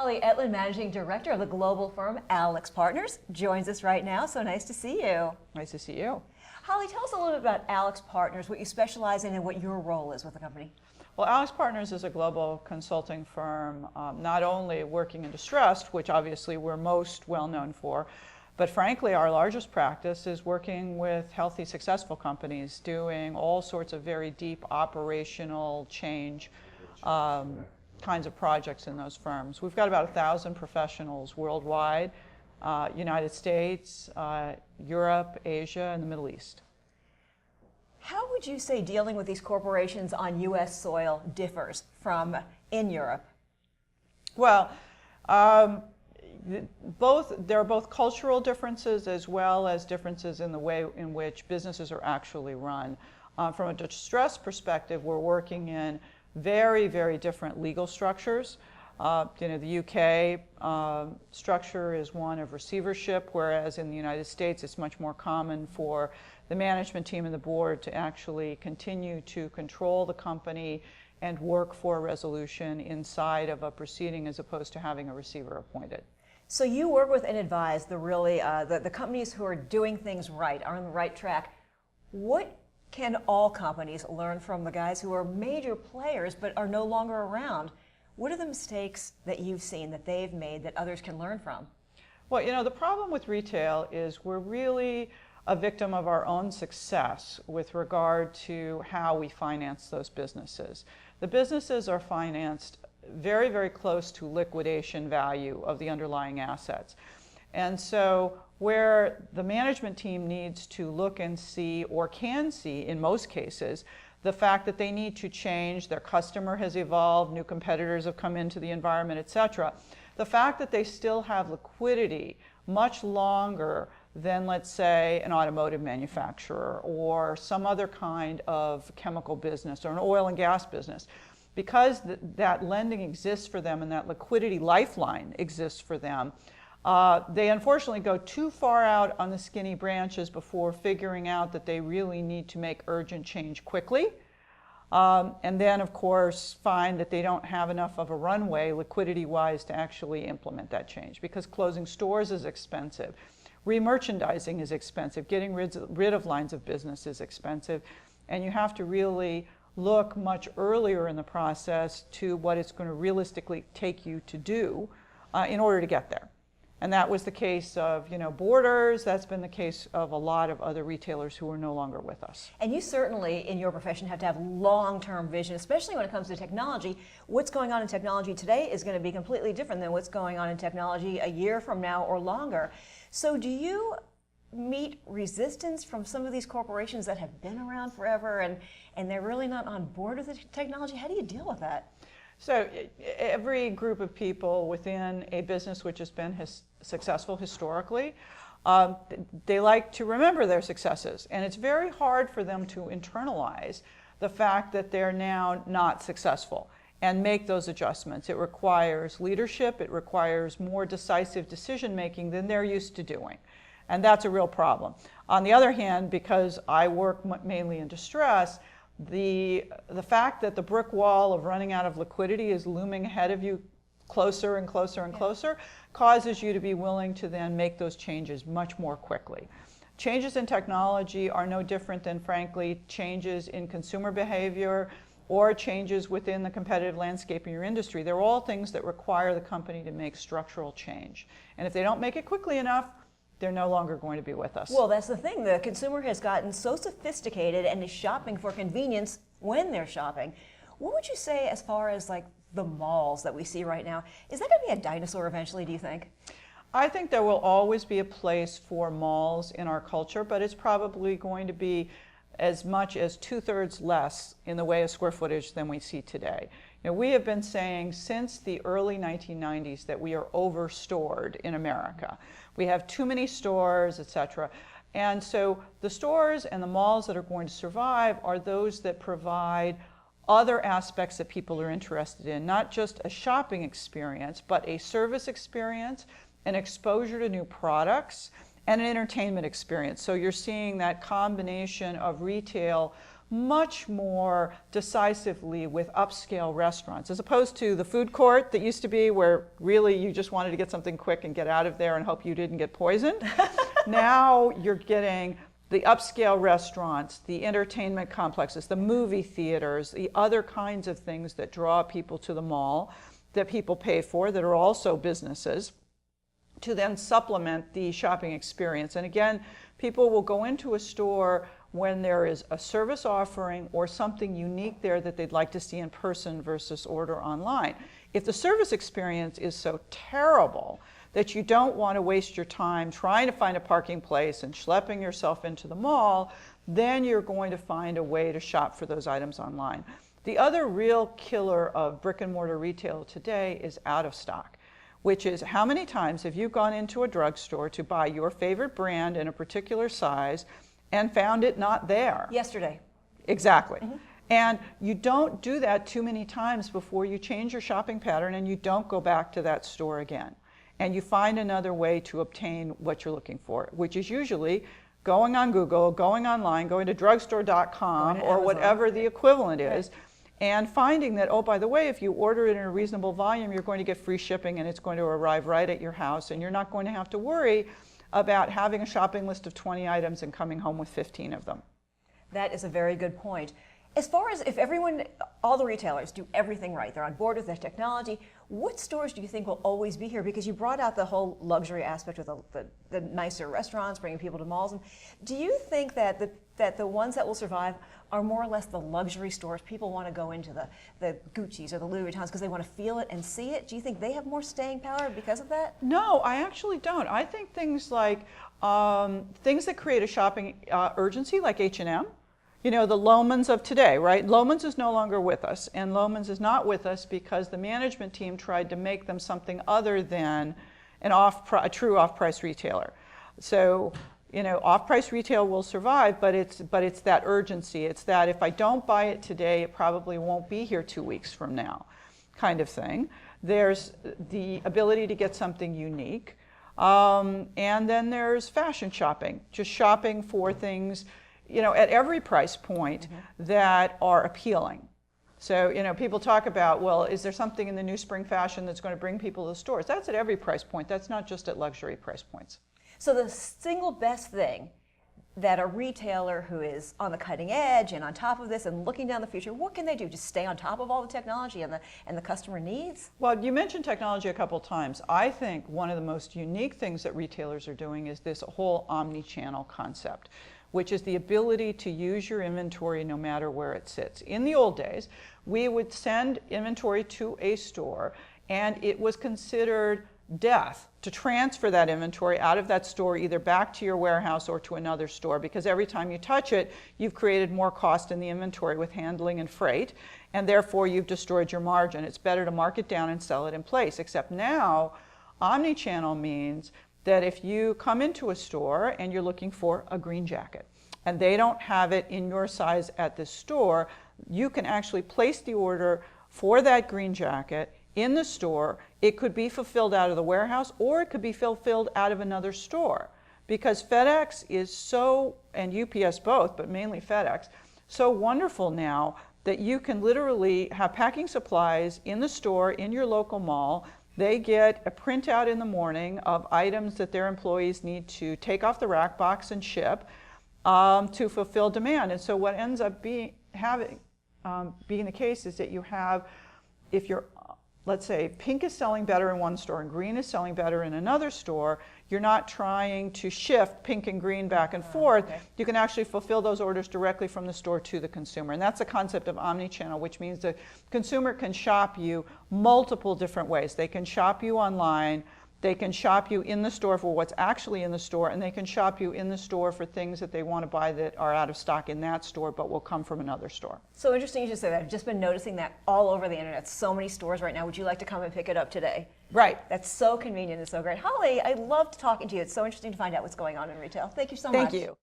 Holly Etlin, Managing Director of the global firm AlixPartners, joins us right now. So nice to see you. Nice to see you. Holly, tell us a little bit about AlixPartners, what you specialize in and what your role is with the company. Well, AlixPartners is a global consulting firm, not only working in distressed, which obviously we're most well known for, but frankly, our largest practice is working with healthy, successful companies, doing all sorts of very deep operational change kinds of projects in those firms. We've got about 1,000 professionals worldwide, United States, Europe, Asia, and the Middle East. How would you say dealing with these corporations on U.S. soil differs from in Europe? Well, there are both cultural differences as well as differences in the way in which businesses are actually run. From a distress perspective, we're working in very, very different legal structures. The UK structure is one of receivership, whereas in the United States it's much more common for the management team and the board to actually continue to control the company and work for a resolution inside of a proceeding as opposed to having a receiver appointed. So you work with and advise the companies who are doing things right, are on the right track. What can all companies learn from the guys who are major players but are no longer around? What are the mistakes that you've seen that they've made that others can learn from? Well, the problem with retail is we're really a victim of our own success with regard to how we finance those businesses. The businesses are financed very, very close to liquidation value of the underlying assets. And so where the management team needs to look and see, or can see in most cases, the fact that they need to change, their customer has evolved, new competitors have come into the environment, etc. The fact that they still have liquidity much longer than, let's say, an automotive manufacturer or some other kind of chemical business or an oil and gas business, because that lending exists for them and that liquidity lifeline exists for them, they unfortunately go too far out on the skinny branches before figuring out that they really need to make urgent change quickly. And then, of course, find that they don't have enough of a runway liquidity-wise to actually implement that change, because closing stores is expensive. Remerchandising is expensive. Getting rid of lines of business is expensive. And you have to really look much earlier in the process to what it's going to realistically take you to do in order to get there. And that was the case of, Borders. That's been the case of a lot of other retailers who are no longer with us. And you certainly, in your profession, have to have long-term vision, especially when it comes to technology. What's going on in technology today is going to be completely different than what's going on in technology a year from now or longer. So do you meet resistance from some of these corporations that have been around forever and they're really not on board with the technology? How do you deal with that? So every group of people within a business which has been successful historically, they like to remember their successes. And it's very hard for them to internalize the fact that they're now not successful and make those adjustments. It requires leadership. It requires more decisive decision making than they're used to doing. And that's a real problem. On the other hand, because I work mainly in distress, the fact that the brick wall of running out of liquidity is looming ahead of you closer and closer and closer causes you to be willing to then make those changes much more quickly. Changes in technology are no different than, frankly, changes in consumer behavior or changes within the competitive landscape in your industry. They're all things that require the company to make structural change. And if they don't make it quickly enough, they're no longer going to be with us. Well, that's the thing. The consumer has gotten so sophisticated and is shopping for convenience when they're shopping. What would you say as far as like the malls that we see right now? Is that going to be a dinosaur eventually, do you think? I think there will always be a place for malls in our culture, but it's probably going to be as much as 2/3 less in the way of square footage than we see today. We have been saying since the early 1990s that we are over-stored in America. We have too many stores, etc. And so the stores and the malls that are going to survive are those that provide other aspects that people are interested in, not just a shopping experience, but a service experience, an exposure to new products, and an entertainment experience. So you're seeing that combination of retail much more decisively with upscale restaurants, as opposed to the food court that used to be where really you just wanted to get something quick and get out of there and hope you didn't get poisoned. Now you're getting the upscale restaurants, the entertainment complexes, the movie theaters, the other kinds of things that draw people to the mall that people pay for that are also businesses, to then supplement the shopping experience. And again, people will go into a store when there is a service offering or something unique there that they'd like to see in person versus order online. If the service experience is so terrible that you don't want to waste your time trying to find a parking place and schlepping yourself into the mall, then you're going to find a way to shop for those items online. The other real killer of brick and mortar retail today is out of stock, which is how many times have you gone into a drugstore to buy your favorite brand in a particular size and found it not there? Yesterday. Exactly. And you don't do that too many times before you change your shopping pattern and you don't go back to that store again. And you find another way to obtain what you're looking for, which is usually going on Google, going online, going to drugstore.com or whatever the equivalent is, and finding that, oh, by the way, if you order it in a reasonable volume, you're going to get free shipping and it's going to arrive right at your house, and you're not going to have to worry about having a shopping list of 20 items and coming home with 15 of them. That is a very good point. As far as if everyone, all the retailers do everything right, they're on board with the technology, what stores do you think will always be here? Because you brought out the whole luxury aspect with the nicer restaurants, bringing people to malls. And do you think that the ones that will survive are more or less the luxury stores? People want to go into the Gucci's or the Louis Vuittons because they want to feel it and see it. Do you think they have more staying power because of that? No, I actually don't. I think things like things that create a shopping urgency, like H&M, you know, the Lohmans of today, right? Lohmans is no longer with us, and Lohmans is not with us because the management team tried to make them something other than a true off-price retailer. So, you know, off-price retail will survive, but it's that urgency. It's that if I don't buy it today, it probably won't be here 2 weeks from now, kind of thing. There's the ability to get something unique, and then there's fashion shopping, just shopping for things, you know, at every price point that are appealing. So, you know, people talk about, well, is there something in the new spring fashion that's going to bring people to the stores? That's at every price point. That's not just at luxury price points. So the single best thing that a retailer who is on the cutting edge and on top of this and looking down the future, what can they do? Just stay on top of all the technology and the customer needs? Well, you mentioned technology a couple times. I think one of the most unique things that retailers are doing is this whole omni-channel concept, which is the ability to use your inventory no matter where it sits. In the old days, we would send inventory to a store, and it was considered death to transfer that inventory out of that store either back to your warehouse or to another store, because every time you touch it, you've created more cost in the inventory with handling and freight, and therefore you've destroyed your margin. It's better to mark it down and sell it in place. Except now, omni-channel means that if you come into a store and you're looking for a green jacket and they don't have it in your size at the store, you can actually place the order for that green jacket in the store. It could be fulfilled out of the warehouse or it could be fulfilled out of another store, because FedEx is so, and UPS both, but mainly FedEx, so wonderful now that you can literally have packing supplies in the store in your local mall. They get a printout in the morning of items that their employees need to take off the rack box and ship to fulfill demand. And so what ends up being the case is that you have, if you're, let's say, pink is selling better in one store and green is selling better in another store, you're not trying to shift pink and green back and forth. Okay. You can actually fulfill those orders directly from the store to the consumer. And that's the concept of omni-channel, which means the consumer can shop you multiple different ways. They can shop you online, they can shop you in the store for what's actually in the store, and they can shop you in the store for things that they want to buy that are out of stock in that store but will come from another store. So interesting you just said that. I've just been noticing that all over the internet. So many stores right now. Would you like to come and pick it up today? Right. That's so convenient and so great. Holly, I loved talking to you. It's so interesting to find out what's going on in retail. Thank you so much. Thank you.